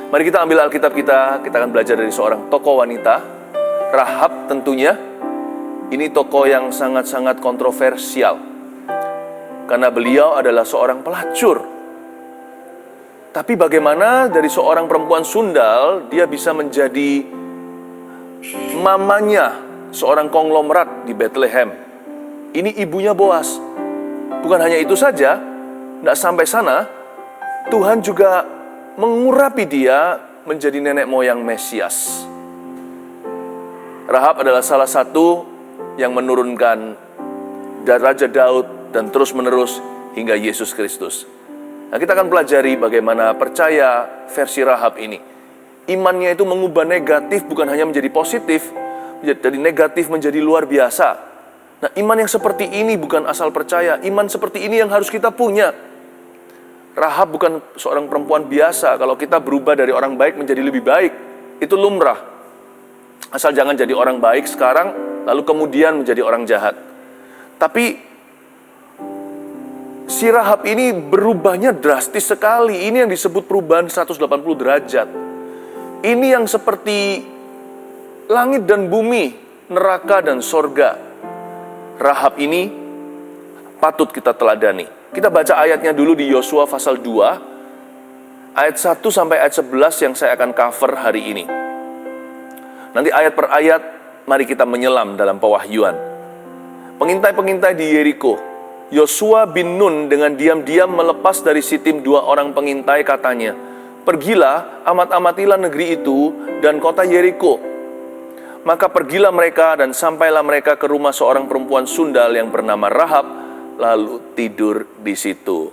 Mari kita ambil Alkitab kita akan belajar dari seorang tokoh wanita, Rahab tentunya. Ini tokoh yang sangat-sangat kontroversial, karena beliau adalah seorang pelacur. Tapi bagaimana dari seorang perempuan sundal, dia bisa menjadi mamanya seorang konglomerat di Bethlehem. Ini ibunya Boas. Bukan hanya itu saja, tidak sampai sana, Tuhan juga mengurapi dia menjadi nenek moyang Mesias. Rahab adalah salah satu yang menurunkan Raja Daud dan terus menerus hingga Yesus Kristus. Nah, kita akan pelajari bagaimana percaya versi Rahab ini. Imannya itu mengubah negatif bukan hanya menjadi positif, dari negatif menjadi luar biasa. Nah, iman yang seperti ini bukan asal percaya, iman seperti ini yang harus kita punya. Rahab bukan seorang perempuan biasa. Kalau kita berubah dari orang baik menjadi lebih baik, itu lumrah. Asal jangan jadi orang baik sekarang, lalu kemudian menjadi orang jahat. Tapi si Rahab ini berubahnya drastis sekali. Ini yang disebut perubahan 180 derajat. Ini yang seperti langit dan bumi, neraka dan sorga. Rahab ini patut kita teladani. Kita baca ayatnya dulu di Yosua pasal 2, ayat 1 sampai ayat 11 yang saya akan cover hari ini. Nanti ayat per ayat, mari kita menyelam dalam pewahyuan. Pengintai-pengintai di Yeriko, Yosua bin Nun dengan diam-diam melepas dari Sitim 2 orang pengintai, katanya, "Pergilah, amat-amatilah negeri itu dan kota Yeriko." Maka pergilah mereka dan sampailah mereka ke rumah seorang perempuan sundal yang bernama Rahab, lalu tidur di situ.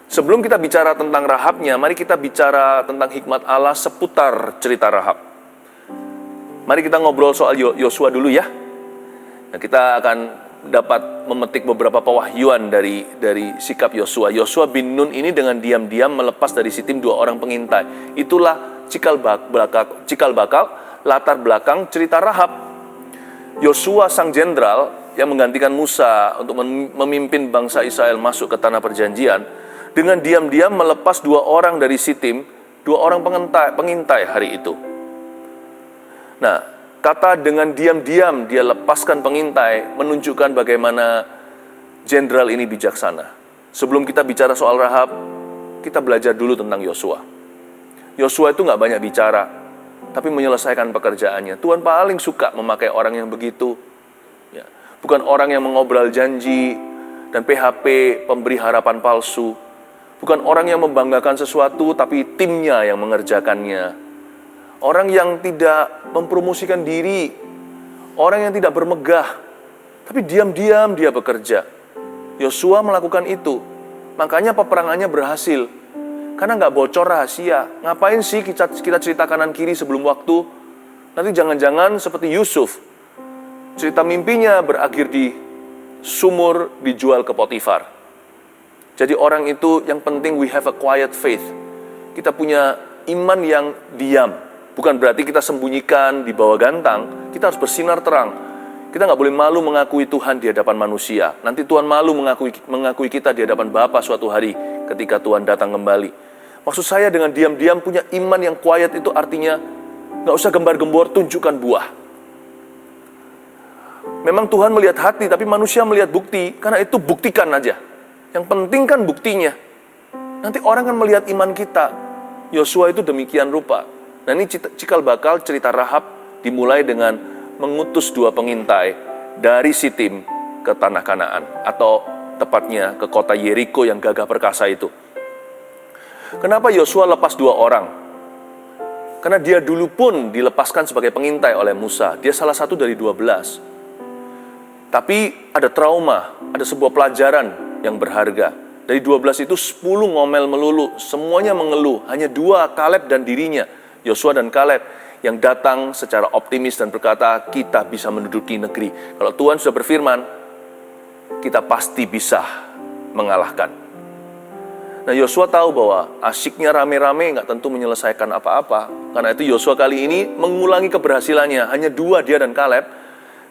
Sebelum kita bicara tentang Rahabnya, mari kita bicara tentang hikmat Allah seputar cerita Rahab. Mari kita ngobrol soal Yosua dulu ya. Nah, kita akan dapat memetik beberapa pewahyuan dari sikap Yosua. Yosua bin Nun ini dengan diam-diam melepas dari Sitim 2 orang pengintai. Itulah cikal bakal latar belakang cerita Rahab. Yosua sang jenderal yang menggantikan Musa untuk memimpin bangsa Israel masuk ke tanah perjanjian, dengan diam-diam melepas 2 orang dari Sitim, 2 orang pengintai hari itu. Nah, kata dengan diam-diam dia lepaskan pengintai menunjukkan bagaimana jenderal ini bijaksana. Sebelum kita bicara soal Rahab, kita belajar dulu tentang Yosua. Yosua itu nggak banyak bicara, tapi menyelesaikan pekerjaannya. Tuhan paling suka memakai orang yang begitu. Ya. Bukan orang yang mengobrol janji dan PHP, pemberi harapan palsu. Bukan orang yang membanggakan sesuatu, tapi timnya yang mengerjakannya. Orang yang tidak mempromosikan diri. Orang yang tidak bermegah. Tapi diam-diam dia bekerja. Yosua melakukan itu. Makanya peperangannya berhasil. Karena nggak bocor rahasia. Ngapain sih kita cerita kanan kiri sebelum waktu? Nanti jangan-jangan seperti Yusuf. Cerita mimpinya berakhir di sumur, dijual ke Potifar. Jadi orang itu yang penting we have a quiet faith. Kita punya iman yang diam. Bukan berarti kita sembunyikan di bawah gantang. Kita harus bersinar terang. Kita nggak boleh malu mengakui Tuhan di hadapan manusia. Nanti Tuhan malu mengakui kita di hadapan Bapa suatu hari ketika Tuhan datang kembali. Maksud saya dengan diam-diam punya iman yang quiet itu artinya nggak usah gembar-gembor, tunjukkan buah. Memang Tuhan melihat hati, tapi manusia melihat bukti. Karena itu buktikan aja. Yang penting kan buktinya. Nanti orang kan melihat iman kita. Yosua itu demikian rupa. Nah, ini cikal bakal cerita Rahab dimulai dengan mengutus 2 pengintai dari Sitim ke tanah Kanaan. Atau tepatnya ke kota Yeriko yang gagah perkasa itu. Kenapa Yosua lepas 2 orang? Karena dia dulu pun dilepaskan sebagai pengintai oleh Musa. Dia salah satu dari 12. Tapi ada trauma, ada sebuah pelajaran yang berharga. Dari 12 itu 10 ngomel melulu, semuanya mengeluh. Hanya 2, Kaleb dan dirinya, Yosua dan Kaleb, yang datang secara optimis dan berkata, kita bisa menduduki negeri. Kalau Tuhan sudah berfirman, kita pasti bisa mengalahkan. Nah, Yosua tahu bahwa asyiknya rame-rame nggak tentu menyelesaikan apa-apa. Karena itu Yosua kali ini mengulangi keberhasilannya. Hanya 2 dia dan Kaleb.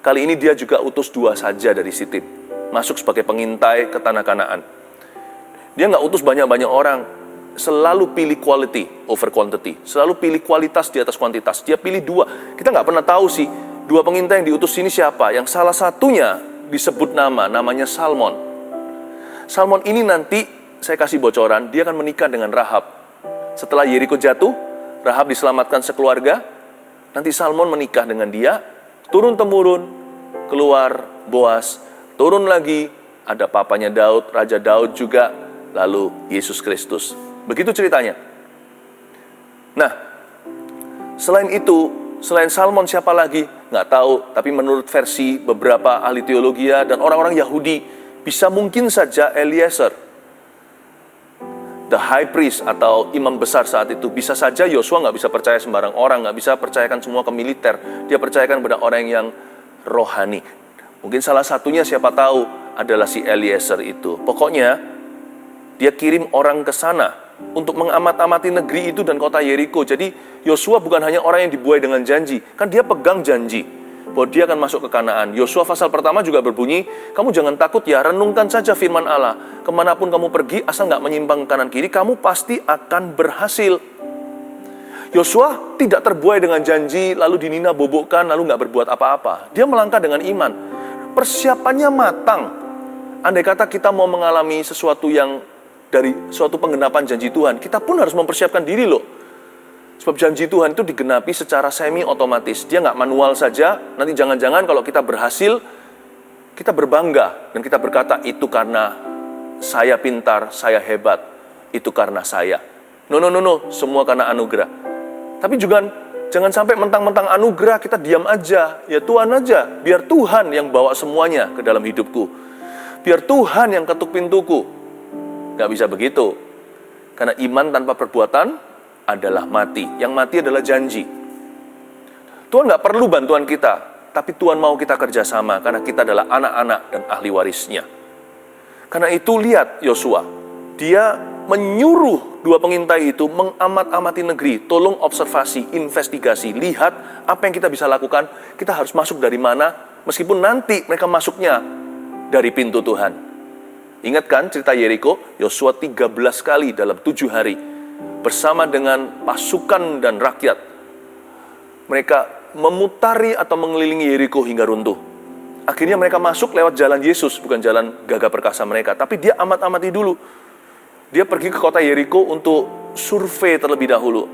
Kali ini dia juga utus 2 saja dari Sitim. Masuk sebagai pengintai ke tanah Kanaan. Dia nggak utus banyak-banyak orang. selalu pilih quality over quantity. Selalu pilih kualitas di atas kuantitas. Dia pilih dua. Kita nggak pernah tahu sih, dua pengintai yang diutus ini siapa. Yang salah satunya disebut namanya Salmon. Salmon ini nanti, saya kasih bocoran, dia akan menikah dengan Rahab. Setelah Yeriko jatuh, Rahab diselamatkan sekeluarga. Nanti Salmon menikah dengan dia. Turun-temurun, keluar Boas. Turun lagi, ada papanya Daud, Raja Daud juga. Lalu Yesus Kristus. Begitu ceritanya. Nah, selain itu, selain Salmon siapa lagi? Nggak tahu, tapi menurut versi beberapa ahli teologi dan orang-orang Yahudi, bisa mungkin saja Eliezer, the high priest atau imam besar saat itu. Bisa saja Yosua nggak bisa percaya sembarang orang, nggak bisa percayakan semua ke militer. Dia percayakan pada orang yang rohani. Mungkin salah satunya siapa tahu adalah si Eliezer itu. Pokoknya, dia kirim orang ke sana untuk mengamat-amati negeri itu dan kota Yeriko. Jadi Yosua bukan hanya orang yang dibuai dengan janji. Kan dia pegang janji bahwa dia akan masuk ke Kanaan. Yosua pasal pertama juga berbunyi, kamu jangan takut ya, renungkan saja firman Allah. Kemanapun kamu pergi, asal nggak menyimpang kanan kiri, kamu pasti akan berhasil. Yosua tidak terbuai dengan janji, lalu dinina bobokkan, lalu nggak berbuat apa-apa. Dia melangkah dengan iman. Persiapannya matang. Andai kata kita mau mengalami sesuatu yang dari suatu penggenapan janji Tuhan, kita pun harus mempersiapkan diri loh. Sebab janji Tuhan itu digenapi secara semi otomatis. Dia nggak manual saja. Nanti jangan-jangan kalau kita berhasil, kita berbangga dan kita berkata, itu karena saya pintar, saya hebat, itu karena saya. No, semua karena anugerah. Tapi juga jangan sampai mentang-mentang anugerah kita diam aja. Ya Tuhan aja, biar Tuhan yang bawa semuanya ke dalam hidupku. Biar Tuhan yang ketuk pintuku. Gak bisa begitu. Karena iman tanpa perbuatan adalah mati. Yang mati adalah janji. Tuhan gak perlu bantuan kita, tapi Tuhan mau kita kerjasama karena kita adalah anak-anak dan ahli warisnya. Karena itu lihat Yosua, dia menyuruh dua pengintai itu mengamat-amati negeri. Tolong observasi, investigasi, lihat apa yang kita bisa lakukan. Kita harus masuk dari mana, meskipun nanti mereka masuknya dari pintu Tuhan. Ingat kan cerita Yeriko? Yosua 13 kali dalam 7 hari bersama dengan pasukan dan rakyat. Mereka memutari atau mengelilingi Yeriko hingga runtuh. Akhirnya mereka masuk lewat jalan Yesus, bukan jalan gagah perkasa mereka. Tapi dia amat-amati dulu. Dia pergi ke kota Yeriko untuk survei terlebih dahulu.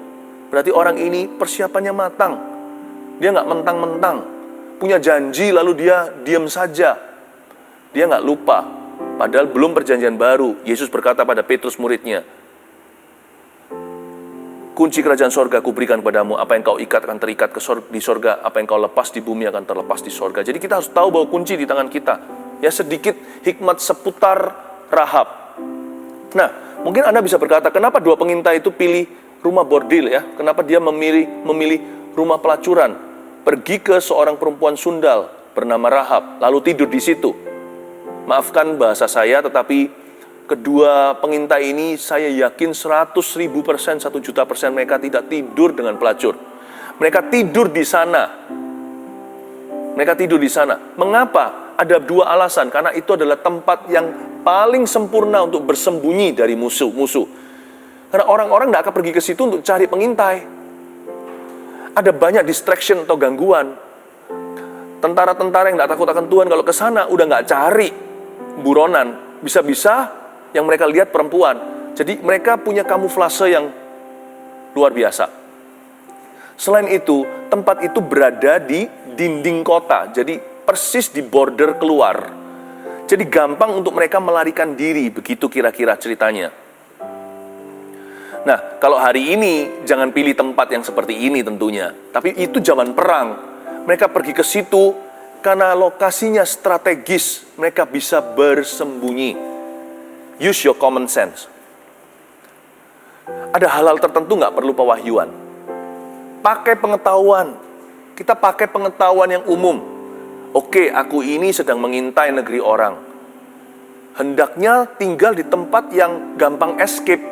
Berarti orang ini persiapannya matang. Dia nggak mentang-mentang. Punya janji lalu dia diam saja. Dia nggak lupa. Padahal belum perjanjian baru, Yesus berkata pada Petrus muridnya, kunci kerajaan sorga kuberikan kepadamu, apa yang kau ikat akan terikat di sorga, apa yang kau lepas di bumi akan terlepas di sorga. Jadi kita harus tahu bahwa kunci di tangan kita. Ya, sedikit hikmat seputar Rahab. Nah, mungkin Anda bisa berkata, kenapa dua pengintai itu pilih rumah bordil ya? Kenapa dia memilih rumah pelacuran? Pergi ke seorang perempuan sundal bernama Rahab, lalu tidur di situ. Maafkan bahasa saya, tetapi kedua pengintai ini saya yakin 100.000%, 1.000.000% mereka tidak tidur dengan pelacur. Mereka tidur di sana. Mereka tidur di sana. Mengapa? Ada dua alasan. Karena itu adalah tempat yang paling sempurna untuk bersembunyi dari musuh-musuh. Karena orang-orang tidak akan pergi ke situ untuk cari pengintai. Ada banyak distraction atau gangguan. Tentara-tentara yang tidak takut akan Tuhan kalau ke sana udah nggak cari buronan, bisa-bisa yang mereka lihat perempuan. Jadi mereka punya kamuflase yang luar biasa. Selain itu, tempat itu berada di dinding kota, jadi persis di border keluar. Jadi gampang untuk mereka melarikan diri, begitu kira-kira ceritanya. Nah, kalau hari ini jangan pilih tempat yang seperti ini tentunya, tapi itu zaman perang. Mereka pergi ke situ karena lokasinya strategis, mereka bisa bersembunyi. Use your common sense. Ada hal-hal tertentu nggak perlu pewahyuan. Pakai pengetahuan. Kita pakai pengetahuan yang umum. Oke, aku ini sedang mengintai negeri orang. Hendaknya tinggal di tempat yang gampang escape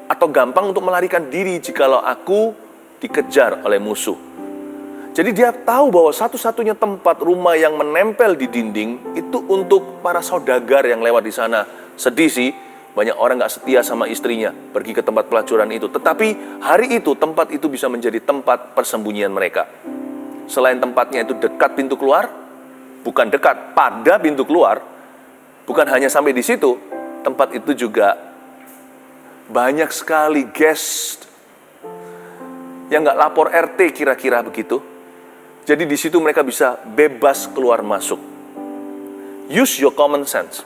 atau gampang untuk melarikan diri jikalau aku dikejar oleh musuh. Jadi dia tahu bahwa satu-satunya tempat rumah yang menempel di dinding itu untuk para saudagar yang lewat di sana. Sedih sih, Banyak orang gak setia sama istrinya, pergi ke tempat pelacuran itu. Tetapi hari itu, tempat itu bisa menjadi tempat persembunyian mereka. Selain tempatnya itu dekat pintu keluar, bukan dekat, pada pintu keluar, bukan hanya sampai di situ, tempat itu juga banyak sekali guest yang gak lapor RT kira-kira begitu. Jadi di situ mereka bisa bebas keluar masuk. Use your common sense.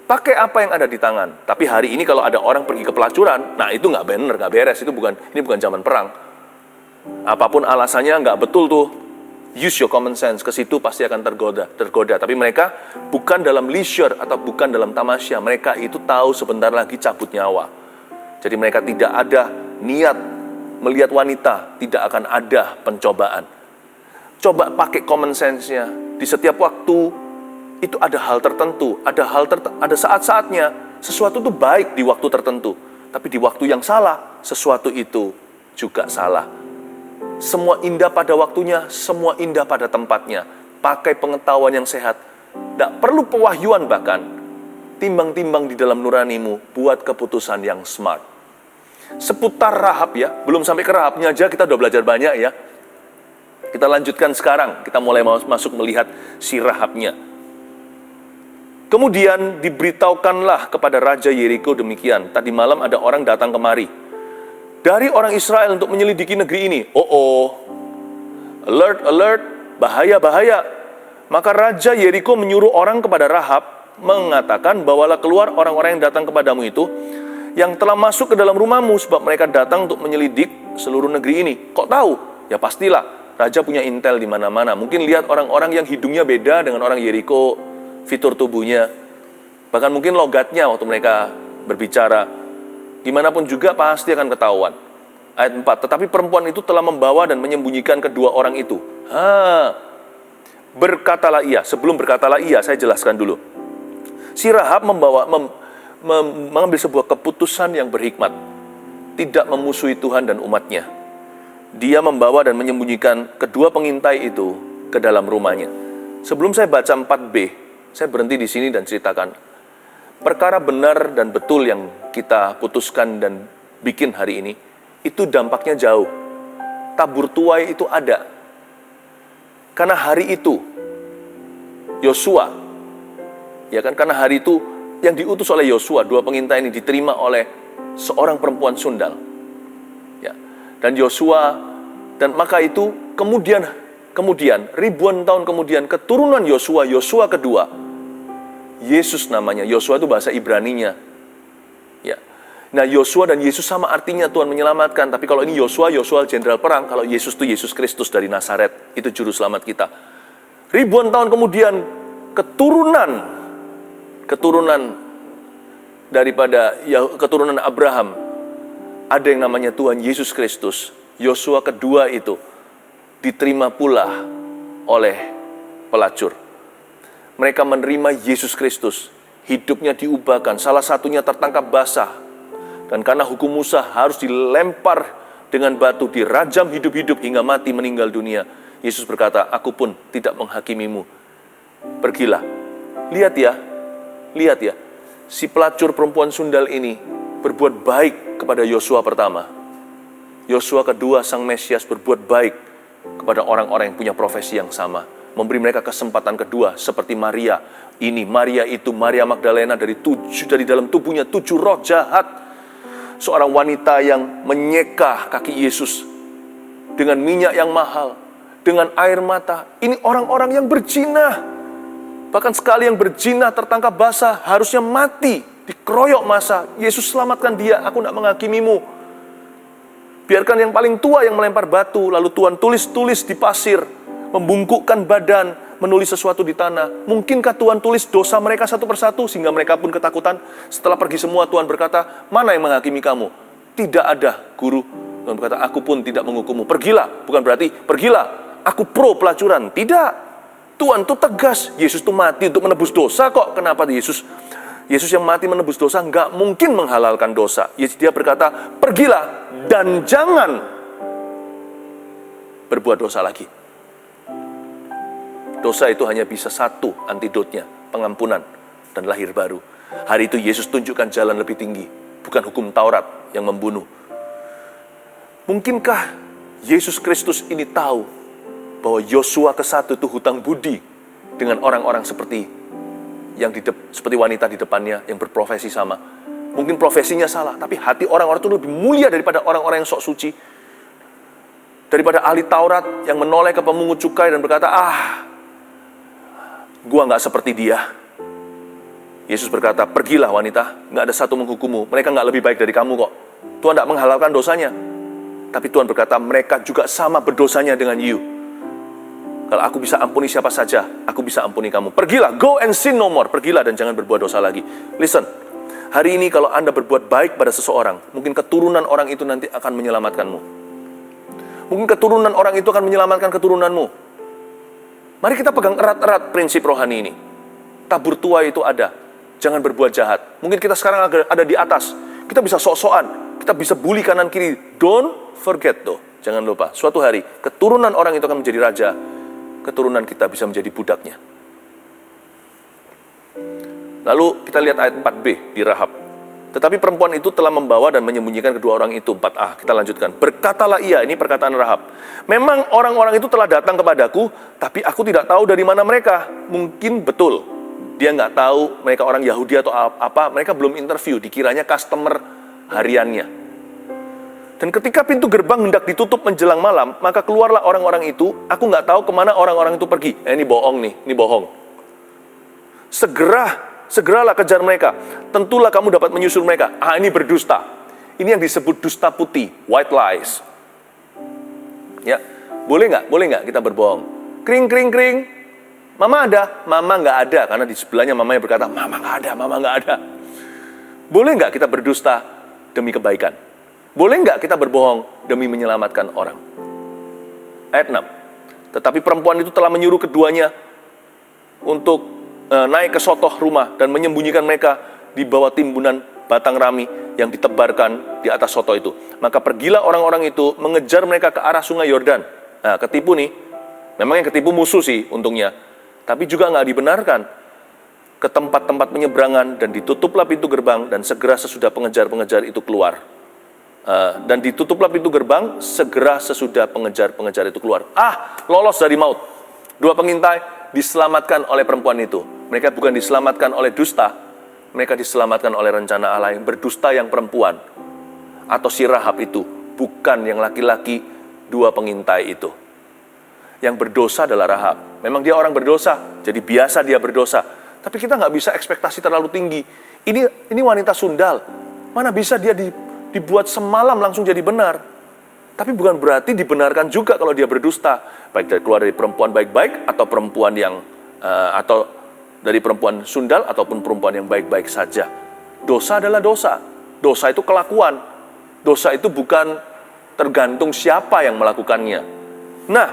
Pakai apa yang ada di tangan. Tapi hari ini kalau ada orang pergi ke pelacuran, nah itu nggak benar, nggak beres. Ini bukan zaman perang. Apapun alasannya nggak betul tuh. Use your common sense. Ke situ pasti akan tergoda. Tapi mereka bukan dalam leisure atau bukan dalam tamasya. Mereka itu tahu sebentar lagi cabut nyawa. Jadi mereka tidak ada niat melihat wanita, tidak akan ada pencobaan. Coba pakai common sense-nya. Di setiap waktu itu ada hal tertentu, ada saat-saatnya sesuatu itu baik di waktu tertentu, tapi di waktu yang salah, sesuatu itu juga salah. Semua indah pada waktunya, semua indah pada tempatnya. Pakai pengetahuan yang sehat, tidak perlu pewahyuan bahkan. Timbang-timbang di dalam nuranimu, buat keputusan yang smart. Seputar Rahab ya, belum sampai ke Rahabnya aja kita udah belajar banyak ya. Kita lanjutkan sekarang, kita mulai masuk melihat si Rahabnya. Kemudian diberitahukanlah kepada Raja Yeriko demikian. Tadi malam ada orang datang kemari dari orang Israel untuk menyelidiki negeri ini. Alert, alert, bahaya, bahaya. Maka Raja Yeriko menyuruh orang kepada Rahab, mengatakan, bawalah keluar orang-orang yang datang kepadamu itu, yang telah masuk ke dalam rumahmu, sebab mereka datang untuk menyelidik seluruh negeri ini. Kok tahu? Ya pastilah, Raja punya intel di mana-mana. Mungkin lihat orang-orang yang hidungnya beda dengan orang Yeriko, fitur tubuhnya, bahkan mungkin logatnya waktu mereka berbicara. Gimana pun juga pasti akan ketahuan. Ayat 4, tetapi perempuan itu telah membawa dan menyembunyikan kedua orang itu. Berkatalah ia, sebelum berkatalah ia, saya jelaskan dulu. Si Rahab mengambil sebuah keputusan yang berhikmat. Tidak memusuhi Tuhan dan umatnya. Dia membawa dan menyembunyikan kedua pengintai itu ke dalam rumahnya. Sebelum saya baca 4b, saya berhenti di sini dan ceritakan perkara benar dan betul yang kita putuskan dan bikin hari ini, itu dampaknya jauh. Tabur tuai itu ada. Karena hari itu Yosua, ya kan, karena hari itu yang diutus oleh Yosua, dua pengintai ini diterima oleh seorang perempuan sundal. Ya. Dan Yosua, dan maka itu kemudian ribuan tahun kemudian keturunan Yosua kedua, Yesus namanya. Yosua itu bahasa Ibraninya. Ya. Nah, Yosua dan Yesus sama artinya, Tuhan menyelamatkan. Tapi kalau ini Yosua jenderal perang. Kalau Yesus itu Yesus Kristus dari Nazaret. Itu juru selamat kita. Ribuan tahun kemudian keturunan daripada keturunan Abraham, ada yang namanya Tuhan Yesus Kristus. Yosua kedua itu diterima pula oleh pelacur. Mereka menerima Yesus Kristus. Hidupnya diubahkan. Salah satunya tertangkap basah. Dan karena hukum Musa harus dilempar dengan batu, dirajam hidup-hidup hingga mati meninggal dunia. Yesus berkata, aku pun tidak menghakimimu. Pergilah. Lihat ya. Si pelacur perempuan sundal ini berbuat baik kepada Yosua pertama. Yosua kedua, sang Mesias, berbuat baik kepada orang-orang yang punya profesi yang sama. Memberi mereka kesempatan kedua, seperti Maria. Maria Magdalena, dari dalam tubuhnya 7 roh jahat. Seorang wanita yang menyeka kaki Yesus dengan minyak yang mahal, dengan air mata. Ini orang-orang yang berzina. Bahkan sekali yang berzina tertangkap basah, harusnya mati, dikeroyok massa. Yesus selamatkan dia, aku tidak menghakimimu. Biarkan yang paling tua yang melempar batu, lalu Tuhan tulis di pasir, membungkukkan badan, menulis sesuatu di tanah. Mungkinkah Tuhan tulis dosa mereka satu persatu, sehingga mereka pun ketakutan? Setelah pergi semua, Tuhan berkata, mana yang menghakimi kamu? Tidak ada, guru. Tuhan berkata, aku pun tidak menghukummu. Pergilah, bukan berarti pergilah, aku pro pelacuran. Tidak, Tuhan itu tegas. Yesus itu mati untuk menebus dosa kok. Kenapa Yesus yang mati menebus dosa nggak mungkin menghalalkan dosa. Dia berkata, pergilah dan jangan berbuat dosa lagi. Dosa itu hanya bisa satu antidotnya, pengampunan dan lahir baru. Hari itu Yesus tunjukkan jalan lebih tinggi, bukan hukum Taurat yang membunuh. Mungkinkah Yesus Kristus ini tahu bahwa Yosua ke-1 itu hutang budi dengan orang-orang seperti seperti wanita di depannya yang berprofesi sama. Mungkin profesinya salah, tapi hati orang-orang itu lebih mulia daripada orang-orang yang sok suci. Daripada ahli Taurat yang menoleh ke pemungut cukai dan berkata, gua nggak seperti dia. Yesus berkata, pergilah wanita, nggak ada satu menghukummu. Mereka nggak lebih baik dari kamu kok. Tuhan nggak menghalalkan dosanya. Tapi Tuhan berkata, mereka juga sama berdosanya dengan you. Kalau aku bisa ampuni siapa saja, aku bisa ampuni kamu. Pergilah, go and sin no more. Pergilah dan jangan berbuat dosa lagi. Listen, hari ini kalau Anda berbuat baik pada seseorang, mungkin keturunan orang itu nanti akan menyelamatkanmu. Mungkin keturunan orang itu akan menyelamatkan keturunanmu. Mari kita pegang erat-erat prinsip rohani ini. Tabur tuai itu ada. Jangan berbuat jahat. Mungkin kita sekarang ada di atas. Kita bisa sok-sokan. Kita bisa bully kanan kiri. Don't forget though. Jangan lupa. Suatu hari, keturunan orang itu akan menjadi raja. Keturunan kita bisa menjadi budaknya. Lalu kita lihat ayat 4b di Rahab. Tetapi perempuan itu telah membawa dan menyembunyikan kedua orang itu. 4a, kita lanjutkan. Berkatalah ia, ini perkataan Rahab. Memang orang-orang itu telah datang kepadaku, tapi aku tidak tahu dari mana mereka. Mungkin betul, dia nggak tahu mereka orang Yahudi atau apa. Mereka belum interview, dikiranya customer hariannya. Dan ketika pintu gerbang hendak ditutup menjelang malam, maka keluarlah orang-orang itu. Aku nggak tahu kemana orang-orang itu pergi. Ini bohong nih, ini bohong. Segeralah kejar mereka. Tentulah kamu dapat menyusul mereka. Ini berdusta. Ini yang disebut dusta putih, white lies. Ya, boleh nggak kita berbohong? Kring. Mama ada? Mama nggak ada, karena di sebelahnya mamanya berkata, mama nggak ada. Boleh nggak kita berdusta demi kebaikan? Boleh nggak kita berbohong demi menyelamatkan orang? Ayat 6. Tetapi perempuan itu telah menyuruh keduanya untuk naik ke sotoh rumah dan menyembunyikan mereka di bawah timbunan batang rami yang ditebarkan di atas sotoh itu. Maka pergilah orang-orang itu mengejar mereka ke arah sungai Yordan. Nah, ketipu nih. Memang yang ketipu musuh sih untungnya. Tapi juga nggak dibenarkan. Ke tempat-tempat penyeberangan dan ditutuplah pintu gerbang dan segera sesudah pengejar-pengejar itu keluar. Dan ditutuplah pintu gerbang segera sesudah pengejar-pengejar itu keluar. Lolos dari maut. Dua pengintai diselamatkan oleh perempuan itu. Mereka bukan diselamatkan oleh dusta, mereka diselamatkan oleh rencana Allah yang berdusta yang perempuan. Atau si Rahab itu, bukan yang laki-laki dua pengintai itu. Yang berdosa adalah Rahab. Memang dia orang berdosa, jadi biasa dia berdosa. Tapi kita nggak bisa ekspektasi terlalu tinggi. Ini wanita sundal. Mana bisa dia dibuat semalam langsung jadi benar. Tapi bukan berarti dibenarkan juga kalau dia berdusta. Baik keluar dari perempuan baik-baik atau perempuan yang atau dari perempuan sundal ataupun perempuan yang baik-baik saja. Dosa adalah dosa. Dosa itu kelakuan. Dosa itu bukan tergantung siapa yang melakukannya. Nah,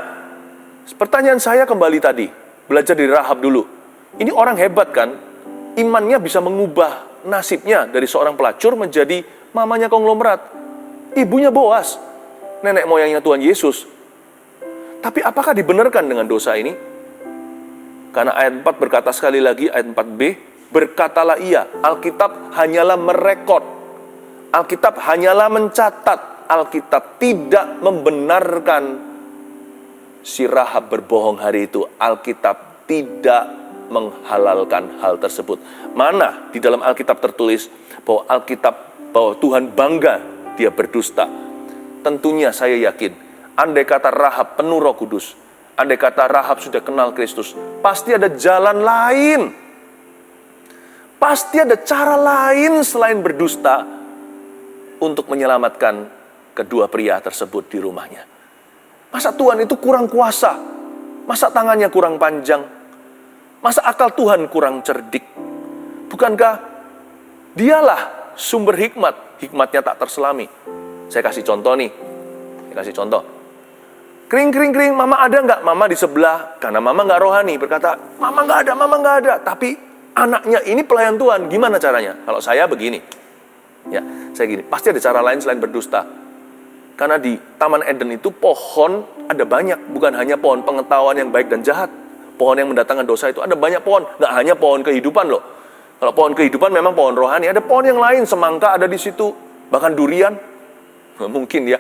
pertanyaan saya kembali tadi, belajar dari Rahab dulu. Ini orang hebat kan? Imannya bisa mengubah nasibnya dari seorang pelacur menjadi mamanya konglomerat. Ibunya Boas, nenek moyangnya Tuhan Yesus. Tapi apakah dibenarkan dengan dosa ini? Karena ayat 4 berkata sekali lagi, ayat 4b, berkatalah ia, Alkitab hanyalah merekod, Alkitab hanyalah mencatat, Alkitab tidak membenarkan si Rahab berbohong hari itu. Alkitab tidak menghalalkan hal tersebut. Mana di dalam Alkitab tertulis bahwa Tuhan bangga dia berdusta? Tentunya saya yakin, andai kata Rahab penuh Roh Kudus, andai kata Rahab sudah kenal Kristus, pasti ada jalan lain. Pasti ada cara lain selain berdusta untuk menyelamatkan kedua pria tersebut di rumahnya. Masa Tuhan itu kurang kuasa? Masa tangannya kurang panjang? Masa akal Tuhan kurang cerdik? Bukankah dialah sumber hikmat? Hikmatnya tak terselami. Saya kasih contoh nih. Kring, mama ada nggak? Mama di sebelah, karena mama nggak rohani, berkata, mama nggak ada. Tapi anaknya ini pelayan Tuhan, gimana caranya? Kalau saya begini, ya, saya gini, pasti ada cara lain selain berdusta. Karena di Taman Eden itu pohon ada banyak, bukan hanya pohon pengetahuan yang baik dan jahat. Pohon yang mendatangkan dosa itu ada banyak pohon, nggak hanya pohon kehidupan loh. Kalau pohon kehidupan memang pohon rohani, ada pohon yang lain, semangka ada di situ, bahkan durian, mungkin ya,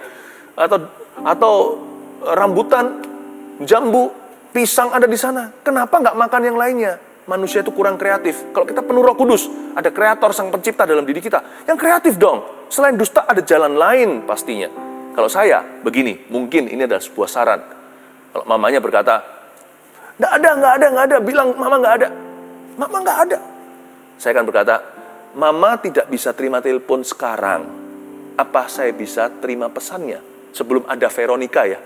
atau rambutan, jambu, pisang ada di sana. Kenapa nggak makan yang lainnya? Manusia itu kurang kreatif. Kalau kita penuh Roh Kudus, ada Kreator Sang Pencipta dalam diri kita, yang kreatif dong. Selain dusta ada jalan lain pastinya. Kalau saya begini, mungkin ini adalah sebuah saran. Kalau mamanya berkata, nggak ada, bilang mama nggak ada. Mama nggak ada. Saya akan berkata, mama tidak bisa terima telepon sekarang. Apa saya bisa terima pesannya? Sebelum ada Veronica ya.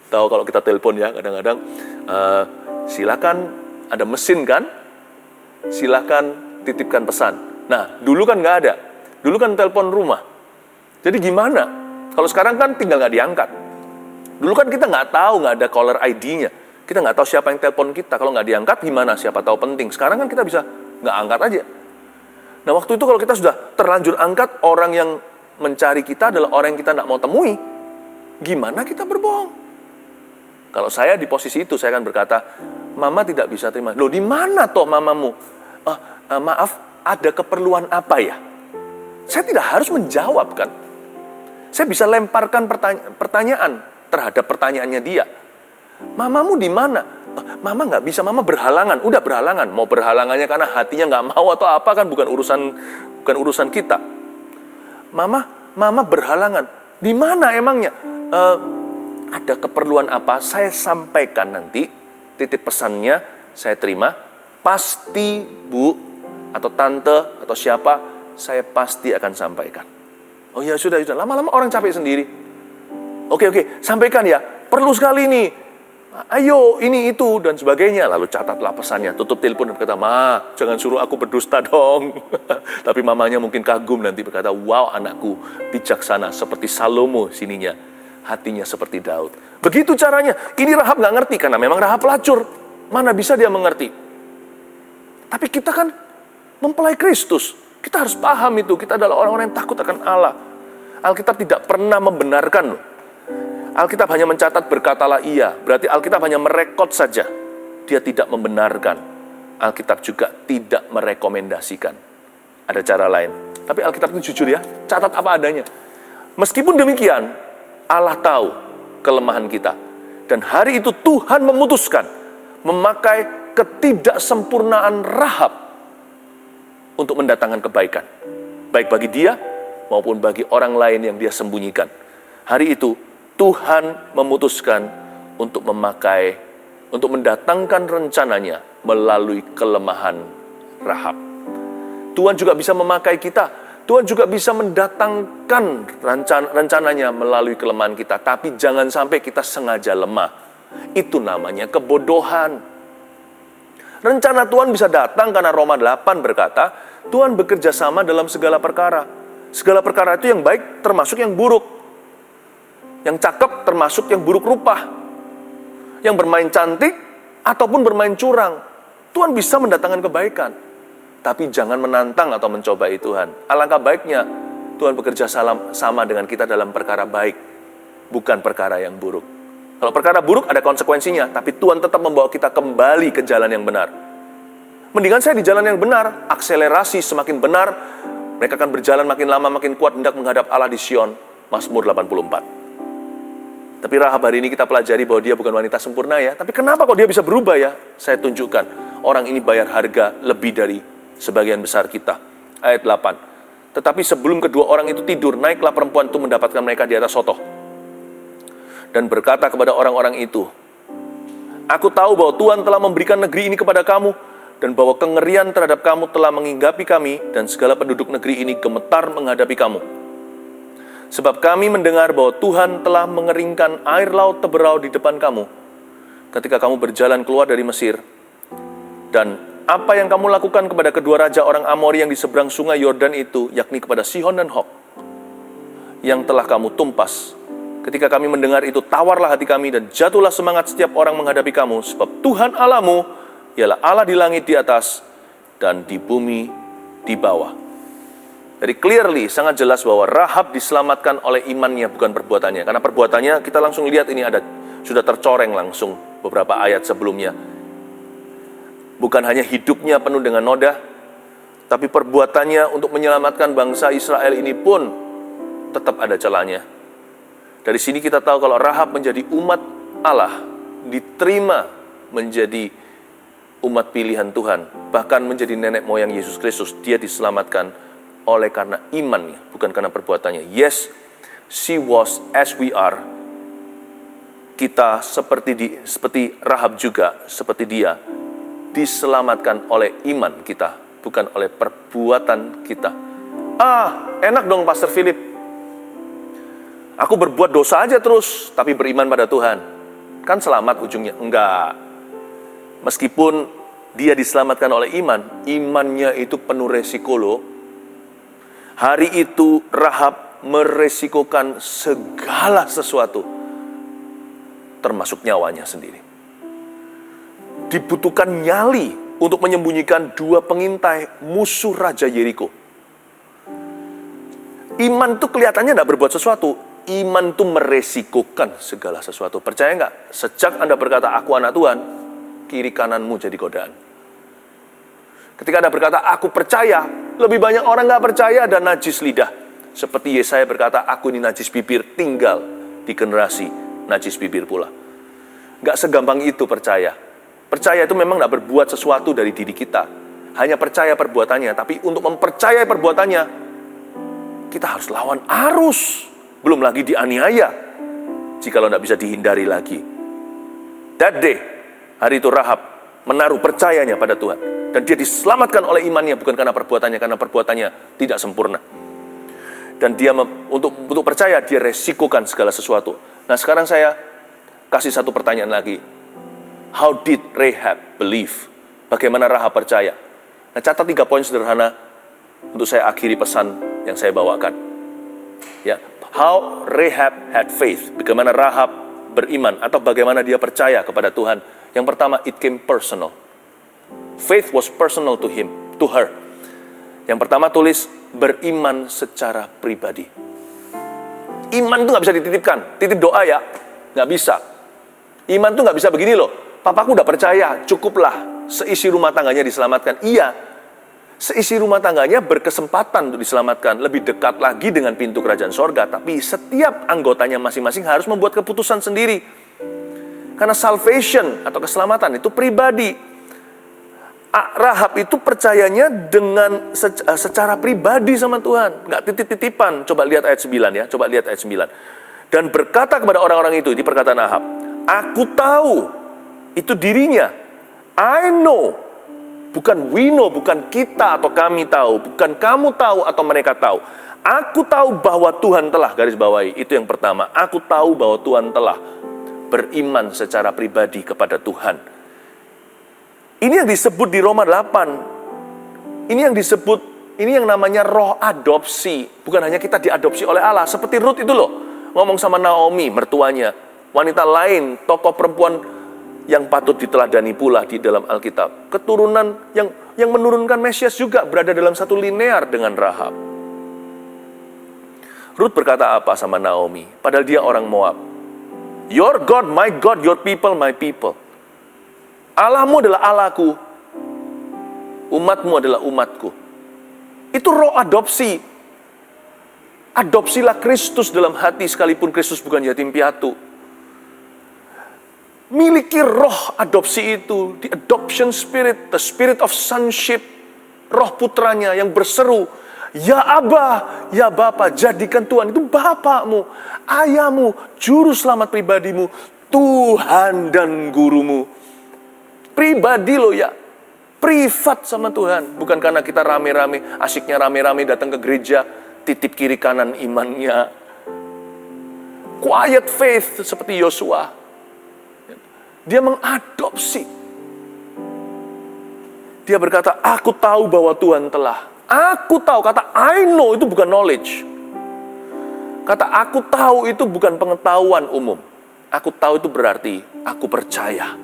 Tahu kalau kita telepon ya, kadang-kadang silakan, ada mesin kan, silakan titipkan pesan. Nah, dulu kan nggak ada, dulu kan telepon rumah. Jadi gimana? Kalau sekarang kan tinggal nggak diangkat. Dulu kan kita nggak tahu, nggak ada caller ID-nya. Kita nggak tahu siapa yang telepon kita. Kalau nggak diangkat gimana? Siapa tahu penting. Sekarang kan kita bisa nggak angkat aja. Nah, waktu itu kalau kita sudah terlanjur angkat, orang yang mencari kita adalah orang yang kita nggak mau temui. Gimana kita berbohong? Kalau saya di posisi itu, saya akan berkata, mama tidak bisa terima. Loh, di mana toh mamamu? Maaf, ada keperluan apa ya? Saya tidak harus menjawab kan? Saya bisa lemparkan pertanyaan terhadap pertanyaannya dia. Mamamu di mana? Mama nggak bisa, mama berhalangan. Udah berhalangan. Mau berhalangannya karena hatinya nggak mau atau apa kan bukan urusan kita. Mama berhalangan. Di mana emangnya? Ada keperluan apa? Saya sampaikan nanti, titip pesannya, saya terima. Pasti bu, atau tante, atau siapa, saya pasti akan sampaikan. Oh ya sudah. Lama-lama orang capek sendiri. Oke, sampaikan ya. Perlu sekali nih. Ayo, ini itu, dan sebagainya. Lalu catatlah pesannya, tutup telepon dan berkata, Ma, jangan suruh aku berdusta dong. Tapi mamanya mungkin kagum nanti berkata, wow anakku, bijaksana seperti Salomo sininya. Hatinya seperti Daud. Begitu caranya. Ini Rahab nggak ngerti, karena memang Rahab pelacur. Mana bisa dia mengerti? Tapi kita kan mempelai Kristus. Kita harus paham itu. Kita adalah orang-orang yang takut akan Allah. Alkitab tidak pernah membenarkan loh. Alkitab hanya mencatat berkatalah ia. Berarti Alkitab hanya merekod saja. Dia tidak membenarkan. Alkitab juga tidak merekomendasikan. Ada cara lain. Tapi Alkitab itu jujur ya. Catat apa adanya. Meskipun demikian, Allah tahu kelemahan kita. Dan hari itu Tuhan memutuskan memakai ketidaksempurnaan Rahab untuk mendatangkan kebaikan. Baik bagi dia maupun bagi orang lain yang dia sembunyikan. Hari itu Tuhan memutuskan untuk mendatangkan rencananya melalui kelemahan Rahab. Tuhan juga bisa memakai kita. Tuhan juga bisa mendatangkan rencananya melalui kelemahan kita. Tapi jangan sampai kita sengaja lemah. Itu namanya kebodohan. Rencana Tuhan bisa datang karena Roma 8 berkata, Tuhan bekerja sama dalam segala perkara. Segala perkara itu yang baik termasuk yang buruk. Yang cakep termasuk yang buruk rupa. Yang bermain cantik ataupun bermain curang. Tuhan bisa mendatangkan kebaikan. Tapi jangan menantang atau mencobai Tuhan. Alangkah baiknya Tuhan bekerja sama dengan kita dalam perkara baik, bukan perkara yang buruk. Kalau perkara buruk ada konsekuensinya, tapi Tuhan tetap membawa kita kembali ke jalan yang benar. Mendingan saya di jalan yang benar, akselerasi semakin benar, mereka akan berjalan makin lama, makin kuat hendak menghadap Allah di Sion. Mazmur 84. Tapi Rahab hari ini kita pelajari bahwa dia bukan wanita sempurna ya. Tapi kenapa kok dia bisa berubah ya? Saya tunjukkan, orang ini bayar harga lebih dari sebagian besar kita. Ayat 8. Tetapi sebelum kedua orang itu tidur, naiklah perempuan itu mendapatkan mereka di atas sotoh. Dan berkata kepada orang-orang itu, Aku tahu bahwa Tuhan telah memberikan negeri ini kepada kamu, dan bahwa kengerian terhadap kamu telah menghinggapi kami, dan segala penduduk negeri ini gemetar menghadapi kamu. Sebab kami mendengar bahwa Tuhan telah mengeringkan air laut Teberau di depan kamu, ketika kamu berjalan keluar dari Mesir. Dan apa yang kamu lakukan kepada kedua raja orang Amori yang di seberang sungai Yordan itu, yakni kepada Sihon dan Og, yang telah kamu tumpas. Ketika kami mendengar itu, tawarlah hati kami dan jatuhlah semangat setiap orang menghadapi kamu, sebab Tuhan Allahmu ialah Allah di langit di atas dan di bumi di bawah. Jadi clearly, sangat jelas bahwa Rahab diselamatkan oleh imannya, bukan perbuatannya. Karena perbuatannya, kita langsung lihat ini sudah tercoreng langsung beberapa ayat sebelumnya. Bukan hanya hidupnya penuh dengan noda, Tapi perbuatannya untuk menyelamatkan bangsa Israel ini pun tetap ada celahnya. Dari sini kita tahu kalau Rahab menjadi umat Allah, diterima menjadi umat pilihan Tuhan, bahkan menjadi nenek moyang Yesus Kristus. Dia diselamatkan oleh karena imannya, bukan karena perbuatannya. Yes, she was as we are. Kita seperti Rahab juga, seperti dia, diselamatkan oleh iman kita, bukan oleh perbuatan kita. Enak dong Pastor Philip. Aku berbuat dosa aja terus, tapi beriman pada Tuhan. Kan selamat ujungnya? Enggak. Meskipun dia diselamatkan oleh iman, imannya itu penuh resiko loh. Hari itu Rahab meresikokan segala sesuatu, termasuk nyawanya sendiri. Dibutuhkan nyali untuk menyembunyikan 2 pengintai musuh Raja Yeriko. Iman tuh kelihatannya tidak berbuat sesuatu. Iman tuh meresikokan segala sesuatu. Percaya nggak? Sejak Anda berkata, aku anak Tuhan, kiri kananmu jadi godaan. Ketika Anda berkata, aku percaya, lebih banyak orang nggak percaya dan najis lidah. Seperti Yesaya berkata, aku ini najis bibir, tinggal di generasi najis bibir pula. Nggak segampang itu percaya. Percaya itu memang nggak berbuat sesuatu dari diri kita. Hanya percaya perbuatannya. Tapi untuk mempercayai perbuatannya, kita harus lawan arus. Belum lagi dianiaya, jikalau tidak bisa dihindari lagi. That day, hari itu Rahab menaruh percayanya pada Tuhan. Dan dia diselamatkan oleh imannya, bukan karena perbuatannya tidak sempurna. Dan dia untuk percaya, dia resikokan segala sesuatu. Nah sekarang saya kasih satu pertanyaan lagi. How did Rahab believe? Bagaimana Rahab percaya? Nah catat 3 poin sederhana untuk saya akhiri pesan yang saya bawakan. Ya, how Rahab had faith. Bagaimana Rahab beriman atau bagaimana dia percaya kepada Tuhan. Yang pertama, it came personal. Faith was personal to her. Yang pertama tulis, beriman secara pribadi. Iman itu nggak bisa dititipkan. Titip doa ya, nggak bisa. Iman itu nggak bisa begini loh. Papaku udah percaya, cukuplah seisi rumah tangganya diselamatkan. Iya, seisi rumah tangganya berkesempatan untuk diselamatkan. Lebih dekat lagi dengan pintu kerajaan sorga. Tapi setiap anggotanya masing-masing harus membuat keputusan sendiri. Karena salvation atau keselamatan itu pribadi. Rahab itu percayanya dengan secara pribadi sama Tuhan. Nggak titip-titipan. Coba lihat ayat 9 ya. Coba lihat ayat 9. Dan berkata kepada orang-orang itu, di perkataan Rahab, aku tahu, itu dirinya. I know. Bukan we know, bukan kita atau kami tahu. Bukan kamu tahu atau mereka tahu. Aku tahu bahwa Tuhan telah, garis bawahi. Itu yang pertama. Aku tahu bahwa Tuhan telah beriman secara pribadi kepada Tuhan. Ini yang disebut di Roma 8. Ini yang namanya roh adopsi. Bukan hanya kita diadopsi oleh Allah. Seperti Ruth itu loh. Ngomong sama Naomi, mertuanya. Wanita lain, tokoh perempuan yang patut diteladani pula di dalam Alkitab. Keturunan yang menurunkan Mesias juga berada dalam satu linear dengan Rahab. Ruth berkata apa sama Naomi? Padahal dia orang Moab. Your God, my God, your people, my people. Allahmu adalah Allahku, umatmu adalah umatku. Itu roh adopsi. Adopsilah Kristus dalam hati sekalipun Kristus bukan yatim piatu. Miliki roh adopsi itu, the adoption spirit, the spirit of sonship, roh putranya yang berseru, ya Abba, ya Bapa, jadikan Tuhan itu Bapakmu, Ayahmu, juru selamat pribadimu, Tuhan dan gurumu. Pribadi lo ya, privat sama Tuhan. Bukan karena kita rame-rame, asiknya rame-rame datang ke gereja, titip kiri kanan imannya. Quiet faith seperti Yosua. Dia mengadopsi. Dia berkata, aku tahu bahwa Tuhan telah. Aku tahu, kata I know itu bukan knowledge. Kata aku tahu itu bukan pengetahuan umum. Aku tahu itu berarti aku percaya.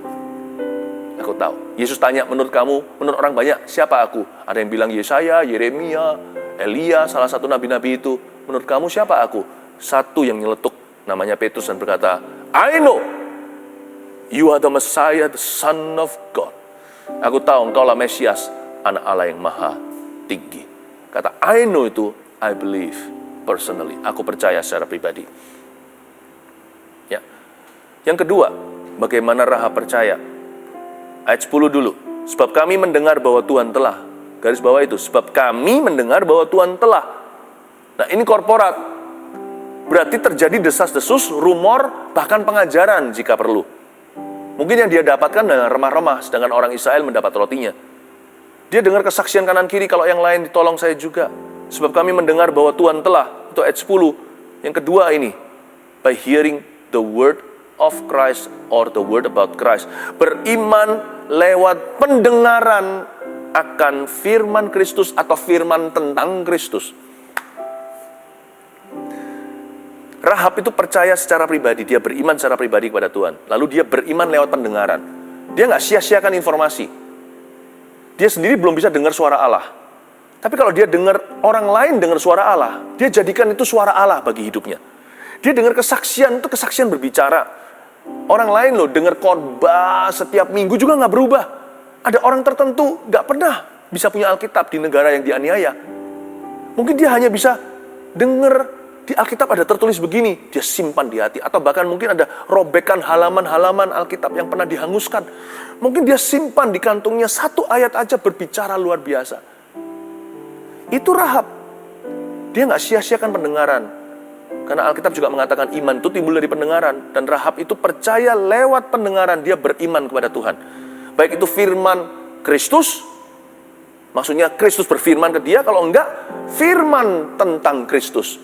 Aku tahu. Yesus tanya, menurut kamu, menurut orang banyak, siapa aku? Ada yang bilang Yesaya, Yeremia, Elia, salah satu nabi-nabi itu. Menurut kamu siapa aku? Satu yang nyeletuk, namanya Petrus dan berkata, I know, you are the Messiah, the Son of God. Aku tahu engkau lah Mesias, anak Allah yang maha tinggi. Kata I know itu, I believe personally. Aku percaya secara pribadi. Ya. Yang kedua, bagaimana Rahab percaya? Ayat 10 dulu. Sebab kami mendengar bahwa Tuhan telah. Garis bawah itu. Sebab kami mendengar bahwa Tuhan telah. Nah, ini korporat. Berarti terjadi desas-desus, rumor, bahkan pengajaran jika perlu. Mungkin yang dia dapatkan dengan remah-remah, sedangkan orang Israel mendapat rotinya. Dia dengar kesaksian kanan kiri, kalau yang lain ditolong saya juga. Sebab kami mendengar bahwa Tuhan telah. Itu ayat 10. Yang kedua ini. By hearing the word of Christ or the word about Christ. Beriman lewat pendengaran akan firman Kristus atau firman tentang Kristus. Rahab itu percaya secara pribadi, dia beriman secara pribadi kepada Tuhan. Lalu dia beriman lewat pendengaran. Dia nggak sia-siakan informasi. Dia sendiri belum bisa dengar suara Allah. Tapi kalau dia dengar orang lain dengar suara Allah, dia jadikan itu suara Allah bagi hidupnya. Dia dengar kesaksian, itu kesaksian berbicara. Orang lain loh dengar khotbah setiap minggu juga nggak berubah. Ada orang tertentu nggak pernah bisa punya Alkitab di negara yang dianiaya. Mungkin dia hanya bisa dengar di Alkitab ada tertulis begini, dia simpan di hati. Atau bahkan mungkin ada robekan halaman-halaman Alkitab yang pernah dihanguskan. Mungkin dia simpan di kantungnya, satu ayat aja berbicara luar biasa. Itu Rahab. Dia nggak sia-siakan pendengaran. Karena Alkitab juga mengatakan iman itu timbul dari pendengaran. Dan Rahab itu percaya lewat pendengaran, dia beriman kepada Tuhan. Baik itu firman Kristus, maksudnya Kristus berfirman ke dia, kalau enggak, firman tentang Kristus.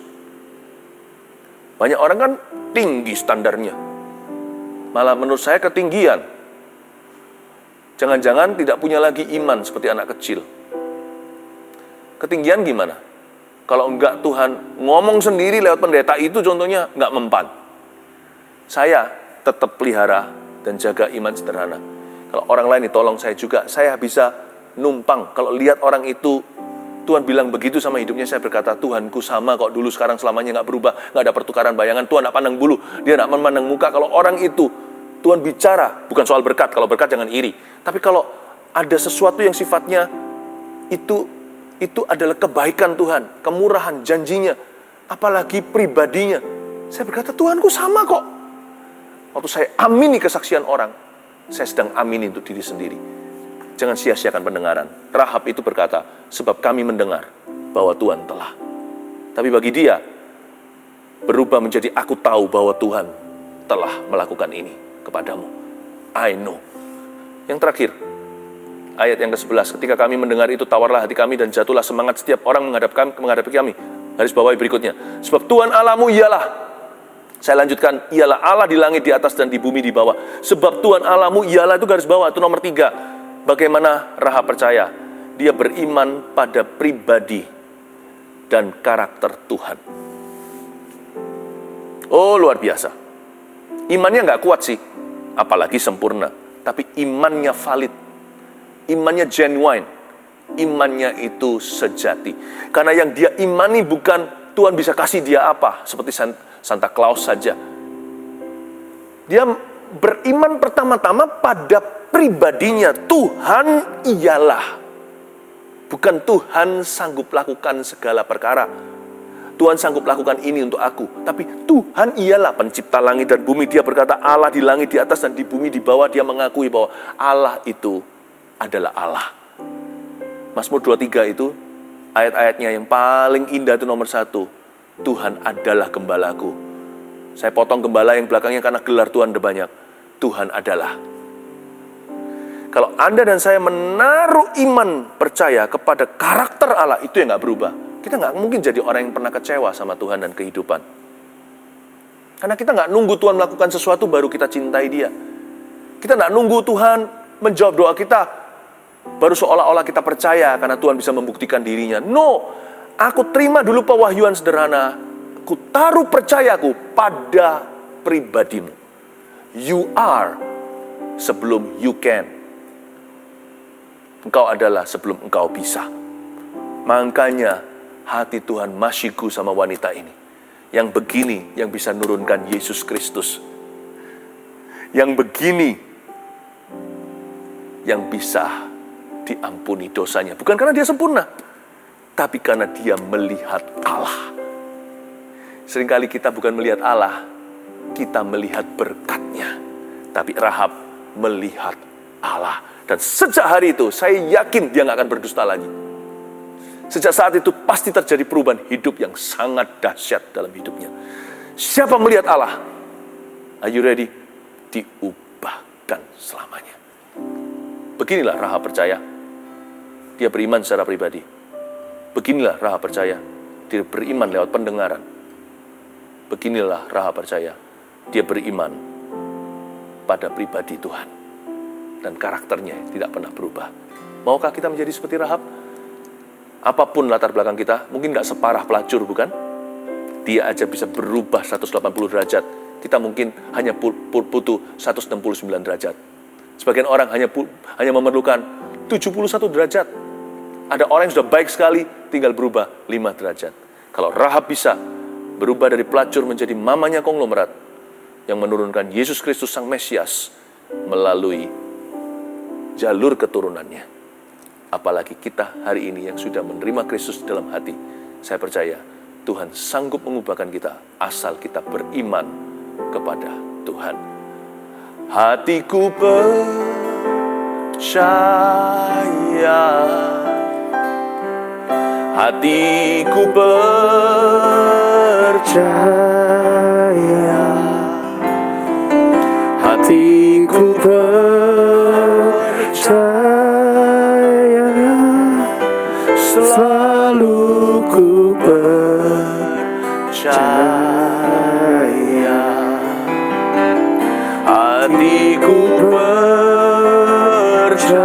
Banyak orang kan tinggi standarnya. Malah menurut saya ketinggian. Jangan-jangan tidak punya lagi iman seperti anak kecil. Ketinggian gimana? Kalau enggak Tuhan ngomong sendiri lewat pendeta itu contohnya enggak mempan. Saya tetap pelihara dan jaga iman sederhana. Kalau orang lain ditolong saya juga, saya bisa numpang. Kalau lihat orang itu, Tuhan bilang begitu sama hidupnya, saya berkata, Tuhanku sama kok dulu sekarang selamanya nggak berubah, nggak ada pertukaran bayangan. Tuhan nggak pandang bulu, dia nggak memandang muka. Kalau orang itu, Tuhan bicara, bukan soal berkat, kalau berkat jangan iri. Tapi kalau ada sesuatu yang sifatnya itu adalah kebaikan Tuhan, kemurahan, janjinya, apalagi pribadinya. Saya berkata, Tuhanku sama kok. Waktu saya amini kesaksian orang, saya sedang amini untuk diri sendiri. Jangan sia-siakan pendengaran. Rahab itu berkata, sebab kami mendengar bahwa Tuhan telah. Tapi bagi dia, berubah menjadi aku tahu bahwa Tuhan telah melakukan ini kepadamu. I know. Yang terakhir, ayat yang ke-11, ketika kami mendengar itu, tawarlah hati kami dan jatuhlah semangat setiap orang menghadapi kami. Garis bawahi berikutnya. Sebab Tuhan Allahmu ialah, saya lanjutkan, ialah Allah di langit, di atas, dan di bumi di bawah. Sebab Tuhan Allahmu ialah, itu garis bawah, itu nomor 3. Bagaimana Rahab percaya? Dia beriman pada pribadi dan karakter Tuhan. Oh, luar biasa. Imannya nggak kuat sih, apalagi sempurna. Tapi imannya valid. Imannya genuine. Imannya itu sejati. Karena yang dia imani bukan Tuhan bisa kasih dia apa, seperti Santa Claus saja. Dia beriman pertama-tama pada pribadinya. Tuhan ialah. Bukan Tuhan sanggup lakukan segala perkara. Tuhan sanggup lakukan ini untuk aku. Tapi Tuhan ialah pencipta langit dan bumi. Dia berkata Allah di langit, di atas, dan di bumi di bawah. Dia mengakui bahwa Allah itu adalah Allah. Mazmur 23 itu ayat-ayatnya yang paling indah itu nomor 1. Tuhan adalah gembalaku. Saya potong gembala yang belakangnya karena gelar Tuhan ada banyak. Tuhan adalah. Kalau Anda dan saya menaruh iman percaya kepada karakter Allah, itu yang nggak berubah. Kita nggak mungkin jadi orang yang pernah kecewa sama Tuhan dan kehidupan. Karena kita nggak nunggu Tuhan melakukan sesuatu baru kita cintai Dia. Kita nggak nunggu Tuhan menjawab doa kita baru seolah-olah kita percaya karena Tuhan bisa membuktikan dirinya. No, aku terima dulu pewahyuan sederhana. Aku taruh percayaku pada pribadimu. You are sebelum you can. Engkau adalah sebelum engkau bisa. Makanya hati Tuhan masyiku sama wanita ini. Yang begini yang bisa nurunkan Yesus Kristus. Yang begini yang bisa diampuni dosanya. Bukan karena dia sempurna. tapi karena dia melihat Allah. Seringkali kita bukan melihat Allah, kita melihat berkat-Nya. Tapi Rahab melihat Allah. Dan sejak hari itu, saya yakin dia nggak akan berdusta lagi. Sejak saat itu pasti terjadi perubahan hidup yang sangat dahsyat dalam hidupnya. Siapa melihat Allah? Are you ready? Diubahkan selamanya. Beginilah Rahab percaya. Dia beriman secara pribadi. Beginilah Rahab percaya. Dia beriman lewat pendengaran. Beginilah Rahab percaya. Dia beriman pada pribadi Tuhan. Dan karakternya tidak pernah berubah. Maukah kita menjadi seperti Rahab? Apapun latar belakang kita, mungkin gak separah pelacur, bukan? Dia aja bisa berubah 180 derajat. Kita mungkin hanya butuh 169 derajat. Sebagian orang hanya memerlukan 71 derajat. Ada orang yang sudah baik sekali, tinggal berubah 5 derajat. Kalau Rahab bisa berubah dari pelacur menjadi mamanya konglomerat, yang menurunkan Yesus Kristus Sang Mesias melalui jalur keturunannya. Apalagi kita hari ini yang sudah menerima Kristus dalam hati. Saya percaya Tuhan sanggup mengubahkan kita asal kita beriman kepada Tuhan. Hatiku percaya, hatiku percaya, hatiku percaya, selalu ku percaya. Hatiku percaya,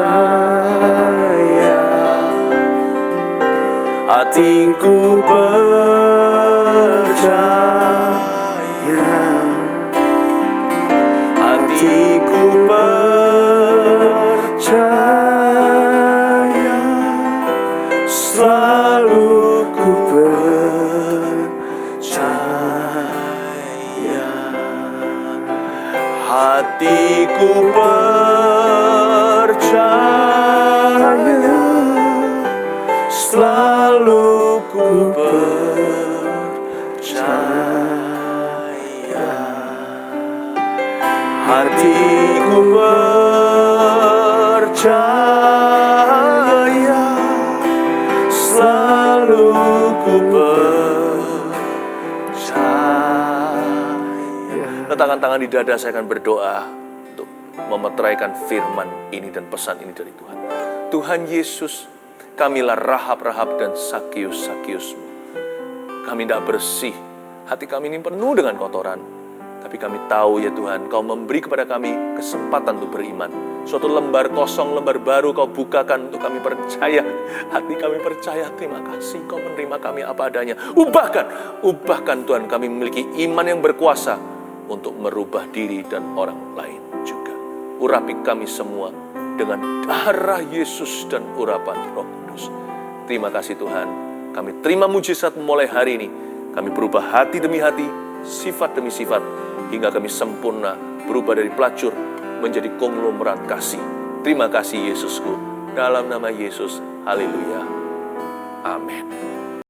hatiku percaya, hatiku percaya, selalu ku percaya. Hatiku percaya, selalu ku percaya. Hatiku percaya, selalu ku percaya. Letakkan tangan di dada, saya akan berdoa untuk memeteraikan firman ini dan pesan ini dari Tuhan. Tuhan Yesus, kamilah Rahab-Rahab dan Sakius-Sakius-Mu. Kami tidak bersih, hati kami ini penuh dengan kotoran. Tapi kami tahu ya Tuhan, Kau memberi kepada kami kesempatan untuk beriman. Suatu lembar kosong, lembar baru Kau bukakan untuk kami percaya. Hati kami percaya, terima kasih Kau menerima kami apa adanya. Ubahkan Tuhan, kami memiliki iman yang berkuasa untuk merubah diri dan orang lain juga. Urapi kami semua dengan darah Yesus dan urapan Roh Kudus. Terima kasih Tuhan, kami terima mujizat mulai hari ini. Kami berubah hati demi hati, sifat demi sifat, hingga kami sempurna berubah dari pelacur menjadi konglomerat kasih. Terima kasih Yesusku, dalam nama Yesus, haleluya, amin.